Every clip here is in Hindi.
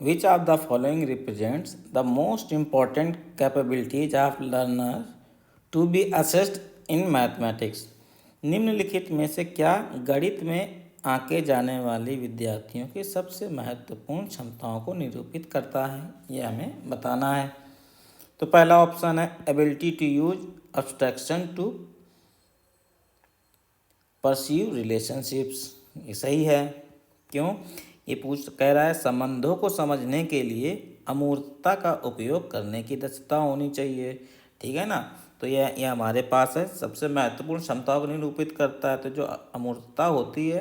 Which of the following represents the most important capabilities of learner to be assessed in mathematics? निम्नलिखित में से क्या गणित में आंके जाने वाले विद्यार्थियों की सबसे महत्वपूर्ण क्षमताओं को निरूपित करता है, ये हमें बताना है। तो पहला ऑप्शन है ability to use abstraction to perceive relationships, ये सही है। क्यों? ये कह रहा है संबंधों को समझने के लिए अमूर्तता का उपयोग करने की दक्षता होनी चाहिए, ठीक है ना। तो ये हमारे पास है, सबसे महत्वपूर्ण क्षमताओं को निरूपित करता है। तो जो अमूर्तता होती है,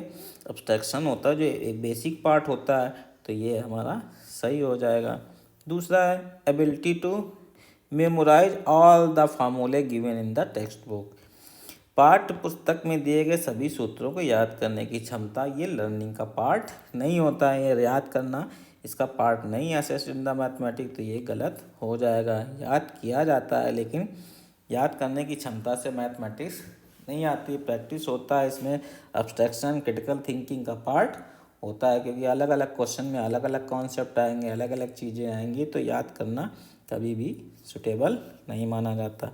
अब्स्ट्रैक्शन होता है, जो एक बेसिक पार्ट होता है, तो ये हमारा सही हो जाएगा। दूसरा है ability to memorise all the formulae given in the textbook, पाठ्य पुस्तक में दिए गए सभी सूत्रों को याद करने की क्षमता, ये लर्निंग का पार्ट नहीं होता है। ये याद करना इसका पार्ट नहीं है असेस्ड इन द मैथमेटिक्स, तो ये गलत हो जाएगा। याद किया जाता है लेकिन याद करने की क्षमता से मैथमेटिक्स नहीं आती, प्रैक्टिस होता है। इसमें अब्स्ट्रैक्शन क्रिटिकल थिंकिंग का पार्ट होता है, क्योंकि अलग अलग क्वेश्चन में अलग अलग कॉन्सेप्ट आएंगे, अलग अलग चीज़ें आएंगी, तो याद करना कभी भी सुटेबल नहीं माना जाता।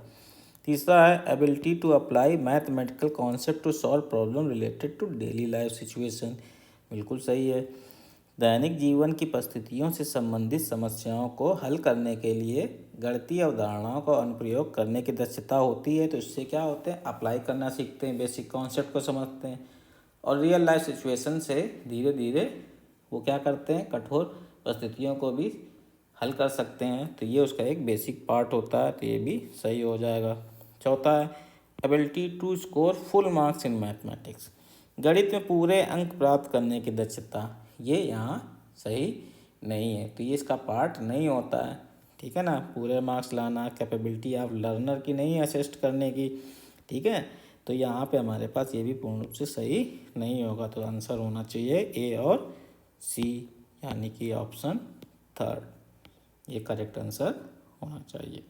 तीसरा है ability to apply mathematical concept to solve problem related to daily life situation, बिल्कुल सही है। दैनिक जीवन की परिस्थितियों से संबंधित समस्याओं को हल करने के लिए गणितीय अवधारणाओं का अनुप्रयोग करने की दक्षता होती है। तो इससे क्या होते हैं, अप्लाई करना सीखते हैं, बेसिक कॉन्सेप्ट को समझते हैं, और रियल लाइफ सिचुएशन से धीरे धीरे वो क्या करते हैं, कठोर परिस्थितियों को भी हल कर सकते हैं। तो ये उसका एक बेसिक पार्ट होता है, तो ये भी सही हो जाएगा। चौथा है ability to score full marks in mathematics, गणित में पूरे अंक प्राप्त करने की दक्षता, ये यहाँ सही नहीं है, तो ये इसका पार्ट नहीं होता है, ठीक है ना। पूरे मार्क्स लाना कैपेबिलिटी ऑफ लर्नर की नहीं है असेस्ट करने की, ठीक है। तो यहाँ पे हमारे पास ये भी पूर्ण रूप से सही नहीं होगा, तो आंसर होना चाहिए ए और सी, यानी कि ऑप्शन थर्ड, ये करेक्ट आंसर होना चाहिए।